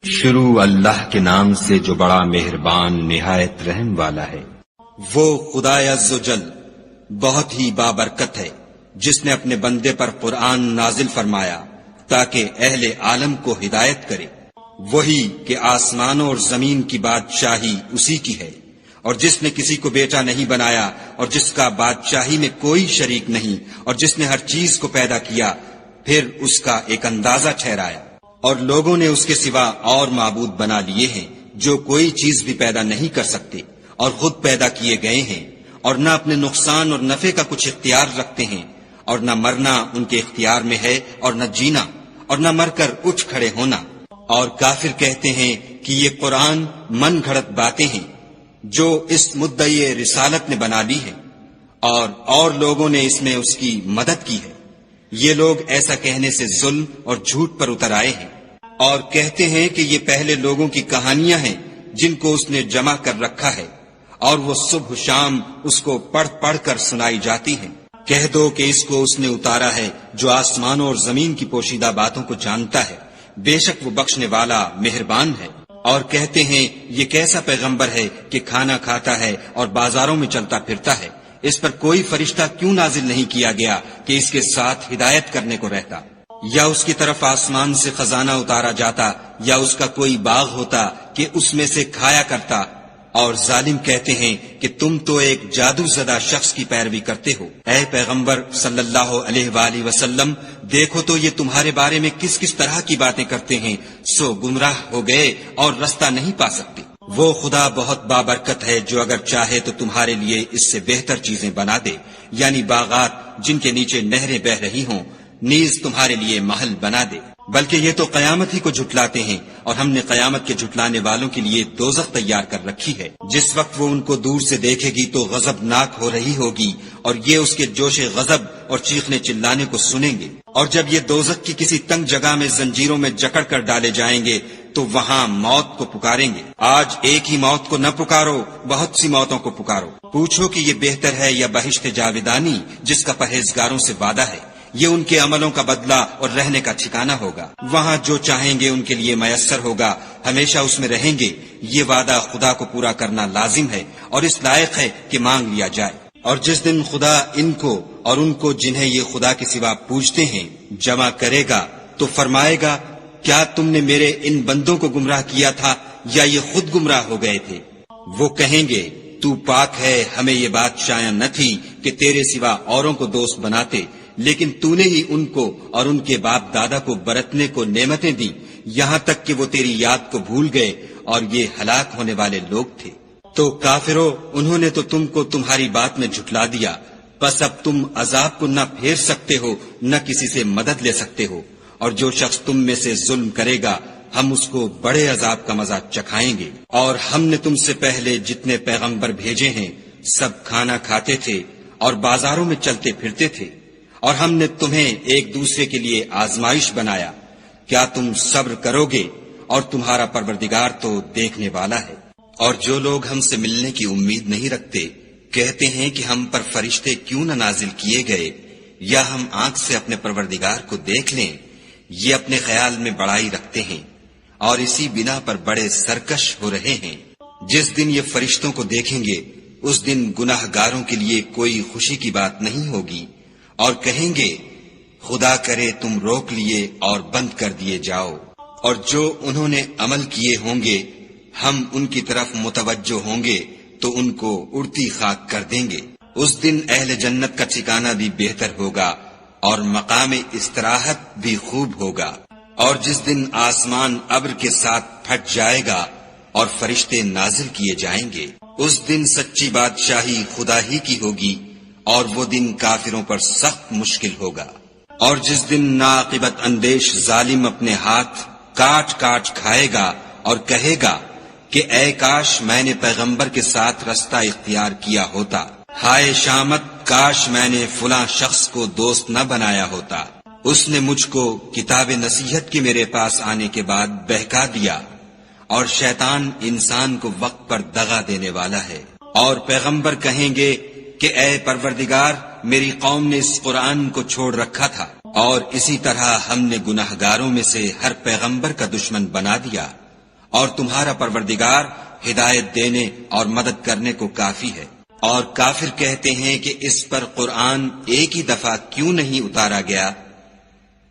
شروع اللہ کے نام سے جو بڑا مہربان نہایت رحم والا ہے۔ وہ خدا عز و جل بہت ہی بابرکت ہے جس نے اپنے بندے پر قرآن نازل فرمایا تاکہ اہل عالم کو ہدایت کرے۔ وہی کہ آسمانوں اور زمین کی بادشاہی اسی کی ہے، اور جس نے کسی کو بیٹا نہیں بنایا، اور جس کا بادشاہی میں کوئی شریک نہیں، اور جس نے ہر چیز کو پیدا کیا پھر اس کا ایک اندازہ ٹھہرایا۔ اور لوگوں نے اس کے سوا اور معبود بنا لیے ہیں جو کوئی چیز بھی پیدا نہیں کر سکتے اور خود پیدا کیے گئے ہیں، اور نہ اپنے نقصان اور نفع کا کچھ اختیار رکھتے ہیں، اور نہ مرنا ان کے اختیار میں ہے اور نہ جینا، اور نہ مر کر اٹھ کھڑے ہونا۔ اور کافر کہتے ہیں کہ یہ قرآن من گھڑت باتیں ہیں جو اس مدعی رسالت نے بنا لی ہے، اور لوگوں نے اس میں اس کی مدد کی ہے۔ یہ لوگ ایسا کہنے سے ظلم اور جھوٹ پر اتر آئے ہیں، اور کہتے ہیں کہ یہ پہلے لوگوں کی کہانیاں ہیں جن کو اس نے جمع کر رکھا ہے، اور وہ صبح شام اس کو پڑھ پڑھ کر سنائی جاتی ہیں۔ کہہ دو کہ اس کو اس نے اتارا ہے جو آسمانوں اور زمین کی پوشیدہ باتوں کو جانتا ہے، بے شک وہ بخشنے والا مہربان ہے۔ اور کہتے ہیں یہ کیسا پیغمبر ہے کہ کھانا کھاتا ہے اور بازاروں میں چلتا پھرتا ہے، اس پر کوئی فرشتہ کیوں نازل نہیں کیا گیا کہ اس کے ساتھ ہدایت کرنے کو رہتا؟ یا اس کی طرف آسمان سے خزانہ اتارا جاتا، یا اس کا کوئی باغ ہوتا کہ اس میں سے کھایا کرتا۔ اور ظالم کہتے ہیں کہ تم تو ایک جادو زدہ شخص کی پیروی کرتے ہو۔ اے پیغمبر صلی اللہ علیہ وآلہ وسلم، دیکھو تو یہ تمہارے بارے میں کس کس طرح کی باتیں کرتے ہیں، سو گمراہ ہو گئے اور رستہ نہیں پا سکتے۔ وہ خدا بہت بابرکت ہے جو اگر چاہے تو تمہارے لیے اس سے بہتر چیزیں بنا دے، یعنی باغات جن کے نیچے نہریں بہ رہی ہوں، نیز تمہارے لیے محل بنا دے۔ بلکہ یہ تو قیامت ہی کو جھٹلاتے ہیں، اور ہم نے قیامت کے جھٹلانے والوں کے لیے دوزخ تیار کر رکھی ہے۔ جس وقت وہ ان کو دور سے دیکھے گی تو غضبناک ہو رہی ہوگی، اور یہ اس کے جوش غضب اور چیخنے چلانے کو سنیں گے۔ اور جب یہ دوزخ کی کسی تنگ جگہ میں زنجیروں میں جکڑ کر ڈالے جائیں گے تو وہاں موت کو پکاریں گے۔ آج ایک ہی موت کو نہ پکارو، بہت سی موتوں کو پکارو۔ پوچھو کہ یہ بہتر ہے یا بہشت جاودانی جس کا پرہیزگاروں سے وعدہ ہے، یہ ان کے عملوں کا بدلہ اور رہنے کا ٹھکانہ ہوگا۔ وہاں جو چاہیں گے ان کے لیے میسر ہوگا، ہمیشہ اس میں رہیں گے۔ یہ وعدہ خدا کو پورا کرنا لازم ہے اور اس لائق ہے کہ مانگ لیا جائے۔ اور جس دن خدا ان کو اور ان کو جنہیں یہ خدا کے سوا پوجتے ہیں جمع کرے گا تو فرمائے گا، کیا تم نے میرے ان بندوں کو گمراہ کیا تھا یا یہ خود گمراہ ہو گئے تھے؟ وہ کہیں گے، تو پاک ہے، ہمیں یہ بات شایع نہ تھی کہ تیرے سوا اوروں کو دوست بناتے، لیکن تو نے ہی ان کو اور ان کے باپ دادا کو برتنے کو نعمتیں دی، یہاں تک کہ وہ تیری یاد کو بھول گئے، اور یہ ہلاک ہونے والے لوگ تھے۔ تو کافرو، انہوں نے تو تم کو تمہاری بات میں جھٹلا دیا، بس اب تم عذاب کو نہ پھیر سکتے ہو نہ کسی سے مدد لے سکتے ہو۔ اور جو شخص تم میں سے ظلم کرے گا ہم اس کو بڑے عذاب کا مزہ چکھائیں گے۔ اور ہم نے تم سے پہلے جتنے پیغمبر بھیجے ہیں سب کھانا کھاتے تھے اور بازاروں میں چلتے پھرتے تھے، اور ہم نے تمہیں ایک دوسرے کے لیے آزمائش بنایا، کیا تم صبر کرو گے؟ اور تمہارا پروردگار تو دیکھنے والا ہے۔ اور جو لوگ ہم سے ملنے کی امید نہیں رکھتے کہتے ہیں کہ ہم پر فرشتے کیوں نہ نازل کیے گئے، یا ہم آنکھ سے اپنے پروردگار کو دیکھ لیں۔ یہ اپنے خیال میں بڑائی رکھتے ہیں اور اسی بنا پر بڑے سرکش ہو رہے ہیں۔ جس دن یہ فرشتوں کو دیکھیں گے اس دن گناہ گاروں کے لیے کوئی خوشی کی بات نہیں ہوگی، اور کہیں گے، خدا کرے تم روک لیے اور بند کر دیے جاؤ۔ اور جو انہوں نے عمل کیے ہوں گے ہم ان کی طرف متوجہ ہوں گے تو ان کو اڑتی خاک کر دیں گے۔ اس دن اہل جنت کا ٹھکانہ بھی بہتر ہوگا اور مقام استراحت بھی خوب ہوگا۔ اور جس دن آسمان ابر کے ساتھ پھٹ جائے گا اور فرشتے نازل کیے جائیں گے، اس دن سچی بادشاہی خدا ہی کی ہوگی، اور وہ دن کافروں پر سخت مشکل ہوگا۔ اور جس دن ناعاقبت اندیش ظالم اپنے ہاتھ کاٹ کاٹ کھائے گا اور کہے گا کہ اے کاش میں نے پیغمبر کے ساتھ رستہ اختیار کیا ہوتا، ہائے شامت، کاش میں نے فلاں شخص کو دوست نہ بنایا ہوتا، اس نے مجھ کو کتاب نصیحت کے میرے پاس آنے کے بعد بہکا دیا۔ اور شیطان انسان کو وقت پر دغا دینے والا ہے۔ اور پیغمبر کہیں گے کہ اے پروردگار، میری قوم نے اس قرآن کو چھوڑ رکھا تھا، اور اسی طرح ہم نے گناہگاروں میں سے ہر پیغمبر کا دشمن بنا دیا۔ اور تمہارا پروردگار ہدایت دینے اور مدد کرنے کو کافی ہے۔ اور کافر کہتے ہیں کہ اس پر قرآن ایک ہی دفعہ کیوں نہیں اتارا گیا؟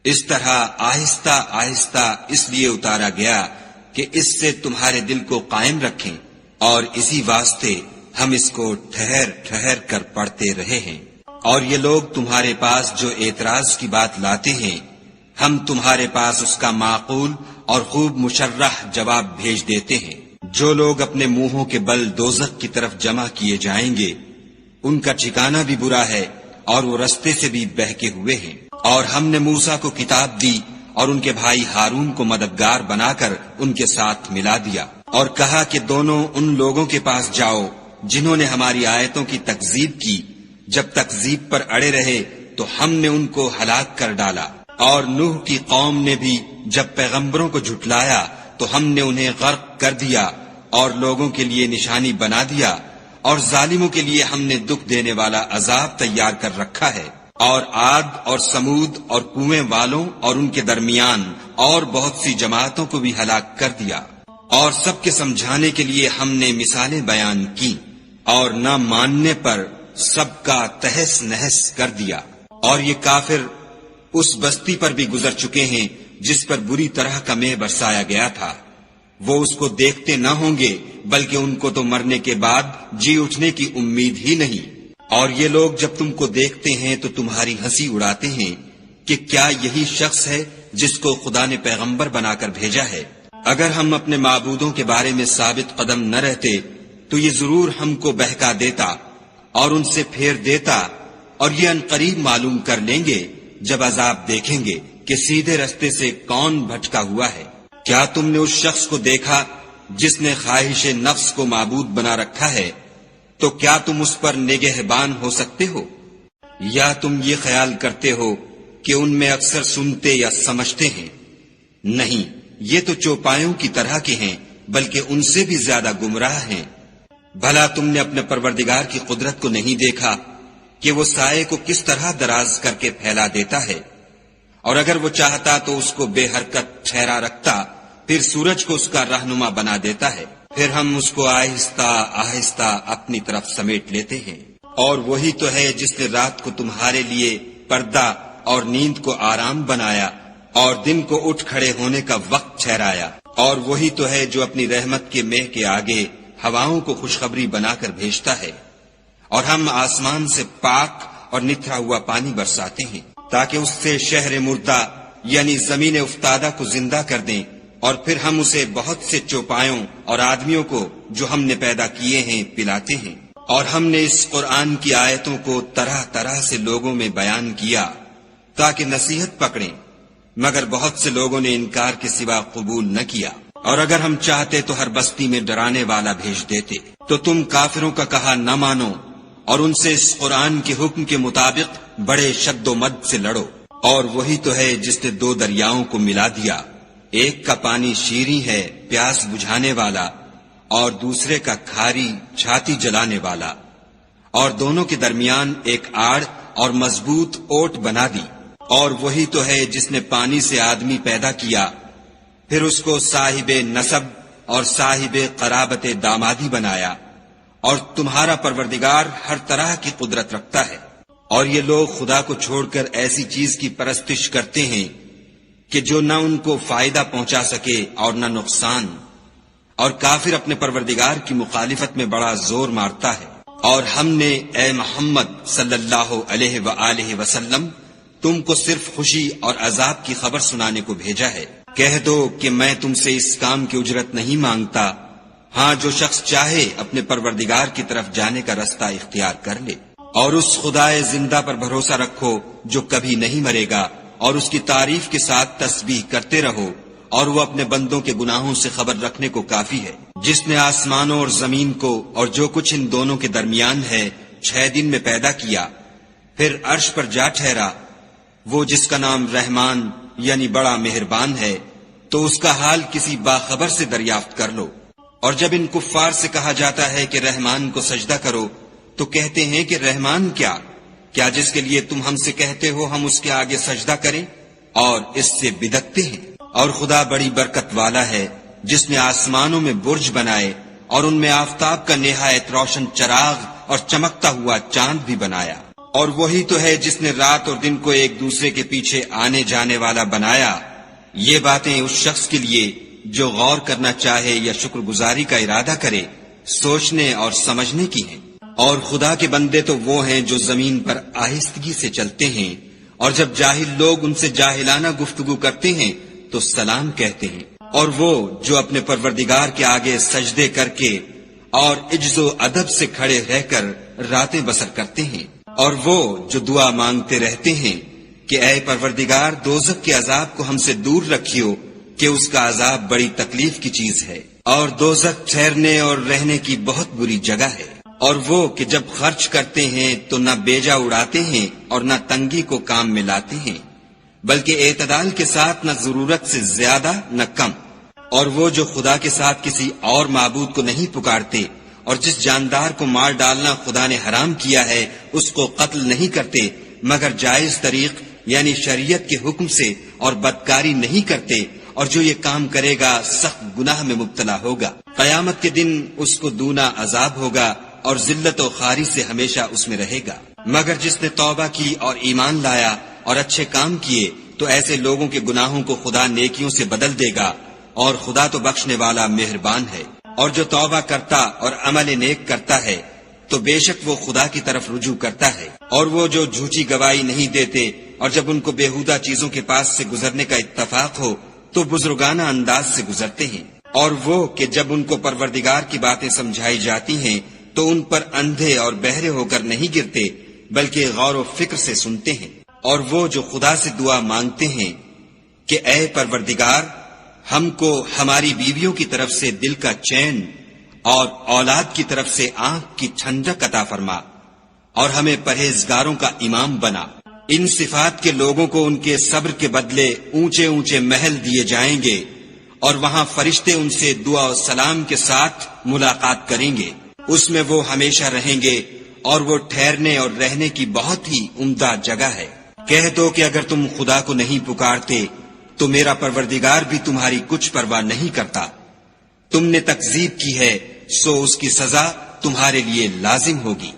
اس طرح آہستہ آہستہ اس لیے اتارا گیا کہ اس سے تمہارے دل کو قائم رکھیں، اور اسی واسطے ہم اس کو ٹھہر ٹھہر کر پڑھتے رہے ہیں۔ اور یہ لوگ تمہارے پاس جو اعتراض کی بات لاتے ہیں، ہم تمہارے پاس اس کا معقول اور خوب مشرح جواب بھیج دیتے ہیں۔ جو لوگ اپنے منہوں کے بل دوزخ کی طرف جمع کیے جائیں گے، ان کا ٹھکانہ بھی برا ہے اور وہ رستے سے بھی بہکے ہوئے ہیں۔ اور ہم نے موسیٰ کو کتاب دی اور ان کے بھائی ہارون کو مددگار بنا کر ان کے ساتھ ملا دیا، اور کہا کہ دونوں ان لوگوں کے پاس جاؤ جنہوں نے ہماری آیتوں کی تکذیب کی۔ جب تکذیب پر اڑے رہے تو ہم نے ان کو ہلاک کر ڈالا۔ اور نوح کی قوم نے بھی جب پیغمبروں کو جھٹلایا تو ہم نے انہیں غرق کر دیا اور لوگوں کے لیے نشانی بنا دیا، اور ظالموں کے لیے ہم نے دکھ دینے والا عذاب تیار کر رکھا ہے۔ اور عاد اور سمود اور کنویں والوں اور ان کے درمیان اور بہت سی جماعتوں کو بھی ہلاک کر دیا، اور سب کے سمجھانے کے لیے ہم نے مثالیں بیان کی، اور نہ ماننے پر سب کا تہس نہس کر دیا۔ اور یہ کافر اس بستی پر بھی گزر چکے ہیں جس پر بری طرح کا مے برسایا گیا تھا۔ وہ اس کو دیکھتے نہ ہوں گے، بلکہ ان کو تو مرنے کے بعد جی اٹھنے کی امید ہی نہیں۔ اور یہ لوگ جب تم کو دیکھتے ہیں تو تمہاری ہنسی اڑاتے ہیں کہ کیا یہی شخص ہے جس کو خدا نے پیغمبر بنا کر بھیجا ہے؟ اگر ہم اپنے معبودوں کے بارے میں ثابت قدم نہ رہتے تو یہ ضرور ہم کو بہکا دیتا اور ان سے پھیر دیتا، اور یہ عنقریب معلوم کر لیں گے جب عذاب دیکھیں گے کہ سیدھے رستے سے کون بھٹکا ہوا ہے۔ کیا تم نے اس شخص کو دیکھا جس نے خواہش نفس کو معبود بنا رکھا ہے؟ تو کیا تم اس پر نگہبان ہو سکتے ہو؟ یا تم یہ خیال کرتے ہو کہ ان میں اکثر سنتے یا سمجھتے ہیں؟ نہیں، یہ تو چوپایوں کی طرح کے ہیں، بلکہ ان سے بھی زیادہ گمراہ ہیں۔ بھلا تم نے اپنے پروردگار کی قدرت کو نہیں دیکھا کہ وہ سائے کو کس طرح دراز کر کے پھیلا دیتا ہے؟ اور اگر وہ چاہتا تو اس کو بے حرکت ٹھہرا رکھتا، پھر سورج کو اس کا رہنما بنا دیتا ہے، پھر ہم اس کو آہستہ آہستہ اپنی طرف سمیٹ لیتے ہیں۔ اور وہی تو ہے جس نے رات کو تمہارے لیے پردہ اور نیند کو آرام بنایا اور دن کو اٹھ کھڑے ہونے کا وقت ٹھہرایا، اور وہی تو ہے جو اپنی رحمت کے مہ کے آگے ہواؤں کو خوشخبری بنا کر بھیجتا ہے، اور ہم آسمان سے پاک اور نتھرا ہوا پانی برساتے ہیں تاکہ اس سے شہر مردہ یعنی زمین افتادہ کو زندہ کر دیں، اور پھر ہم اسے بہت سے چوپایوں اور آدمیوں کو جو ہم نے پیدا کیے ہیں پلاتے ہیں۔ اور ہم نے اس قرآن کی آیتوں کو طرح طرح سے لوگوں میں بیان کیا تاکہ نصیحت پکڑیں، مگر بہت سے لوگوں نے انکار کے سوا قبول نہ کیا۔ اور اگر ہم چاہتے تو ہر بستی میں ڈرانے والا بھیج دیتے، تو تم کافروں کا کہا نہ مانو اور ان سے اس قرآن کے حکم کے مطابق بڑے شد و مد سے لڑو۔ اور وہی تو ہے جس نے دو دریاؤں کو ملا دیا، ایک کا پانی شیریں ہے پیاس بجھانے والا، اور دوسرے کا کھاری چھاتی جلانے والا، اور دونوں کے درمیان ایک آڑ اور مضبوط اوٹ بنا دی۔ اور وہی تو ہے جس نے پانی سے آدمی پیدا کیا، پھر اس کو صاحب نسب اور صاحب قرابت دامادی بنایا، اور تمہارا پروردگار ہر طرح کی قدرت رکھتا ہے۔ اور یہ لوگ خدا کو چھوڑ کر ایسی چیز کی پرستش کرتے ہیں کہ جو نہ ان کو فائدہ پہنچا سکے اور نہ نقصان، اور کافر اپنے پروردگار کی مخالفت میں بڑا زور مارتا ہے۔ اور ہم نے اے محمد صلی اللہ علیہ وآلہ وسلم تم کو صرف خوشی اور عذاب کی خبر سنانے کو بھیجا ہے۔ کہہ دو کہ میں تم سے اس کام کی اجرت نہیں مانگتا، ہاں جو شخص چاہے اپنے پروردگار کی طرف جانے کا رستہ اختیار کر لے۔ اور اس خدائے زندہ پر بھروسہ رکھو جو کبھی نہیں مرے گا، اور اس کی تعریف کے ساتھ تسبیح کرتے رہو، اور وہ اپنے بندوں کے گناہوں سے خبر رکھنے کو کافی ہے۔ جس نے آسمانوں اور زمین کو اور جو کچھ ان دونوں کے درمیان ہے 6 دن میں پیدا کیا، پھر عرش پر جا ٹھہرا، وہ جس کا نام رحمان یعنی بڑا مہربان ہے، تو اس کا حال کسی باخبر سے دریافت کر لو۔ اور جب ان کفار سے کہا جاتا ہے کہ رحمان کو سجدہ کرو تو کہتے ہیں کہ رحمان کیا جس کے لیے تم ہم سے کہتے ہو ہم اس کے آگے سجدہ کریں، اور اس سے بدعتیں ہیں۔ اور خدا بڑی برکت والا ہے، جس نے آسمانوں میں برج بنائے اور ان میں آفتاب کا نہایت روشن چراغ اور چمکتا ہوا چاند بھی بنایا، اور وہی تو ہے جس نے رات اور دن کو ایک دوسرے کے پیچھے آنے جانے والا بنایا۔ یہ باتیں اس شخص کے لیے جو غور کرنا چاہے یا شکر گزاری کا ارادہ کرے سوچنے اور سمجھنے کی ہیں۔ اور خدا کے بندے تو وہ ہیں جو زمین پر آہستگی سے چلتے ہیں، اور جب جاہل لوگ ان سے جاہلانہ گفتگو کرتے ہیں تو سلام کہتے ہیں، اور وہ جو اپنے پروردگار کے آگے سجدے کر کے اور عجز و ادب سے کھڑے رہ کر راتیں بسر کرتے ہیں، اور وہ جو دعا مانگتے رہتے ہیں کہ اے پروردگار دوزخ کے عذاب کو ہم سے دور رکھیو کہ اس کا عذاب بڑی تکلیف کی چیز ہے، اور دوزخ ٹھہرنے اور رہنے کی بہت بری جگہ ہے۔ اور وہ کہ جب خرچ کرتے ہیں تو نہ بیجا اڑاتے ہیں اور نہ تنگی کو کام میں لاتے ہیں، بلکہ اعتدال کے ساتھ نہ ضرورت سے زیادہ نہ کم۔ اور وہ جو خدا کے ساتھ کسی اور معبود کو نہیں پکارتے، اور جس جاندار کو مار ڈالنا خدا نے حرام کیا ہے اس کو قتل نہیں کرتے مگر جائز طریق یعنی شریعت کے حکم سے، اور بدکاری نہیں کرتے، اور جو یہ کام کرے گا سخت گناہ میں مبتلا ہوگا۔ قیامت کے دن اس کو دونا عذاب ہوگا اور ذلت و خواری سے ہمیشہ اس میں رہے گا۔ مگر جس نے توبہ کی اور ایمان لایا اور اچھے کام کیے تو ایسے لوگوں کے گناہوں کو خدا نیکیوں سے بدل دے گا، اور خدا تو بخشنے والا مہربان ہے۔ اور جو توبہ کرتا اور عمل نیک کرتا ہے تو بے شک وہ خدا کی طرف رجوع کرتا ہے۔ اور وہ جو جھوٹی گواہی نہیں دیتے اور جب ان کو بیہودہ چیزوں کے پاس سے گزرنے کا اتفاق ہو تو بزرگانہ انداز سے گزرتے ہیں۔ اور وہ کہ جب ان کو پروردگار کی باتیں سمجھائی جاتی ہیں تو ان پر اندھے اور بہرے ہو کر نہیں گرتے بلکہ غور و فکر سے سنتے ہیں۔ اور وہ جو خدا سے دعا مانگتے ہیں کہ اے پروردگار ہم کو ہماری بیویوں کی طرف سے دل کا چین اور اولاد کی طرف سے آنکھ کی ٹھنڈک عطا فرما، اور ہمیں پرہیزگاروں کا امام بنا۔ ان صفات کے لوگوں کو ان کے صبر کے بدلے اونچے اونچے محل دیے جائیں گے، اور وہاں فرشتے ان سے دعا و سلام کے ساتھ ملاقات کریں گے، اس میں وہ ہمیشہ رہیں گے، اور وہ ٹھہرنے اور رہنے کی بہت ہی عمدہ جگہ ہے۔ کہہ دو کہ اگر تم خدا کو نہیں پکارتے تو میرا پروردگار بھی تمہاری کچھ پرواہ نہیں کرتا۔ تم نے تکذیب کی ہے سو اس کی سزا تمہارے لیے لازم ہوگی۔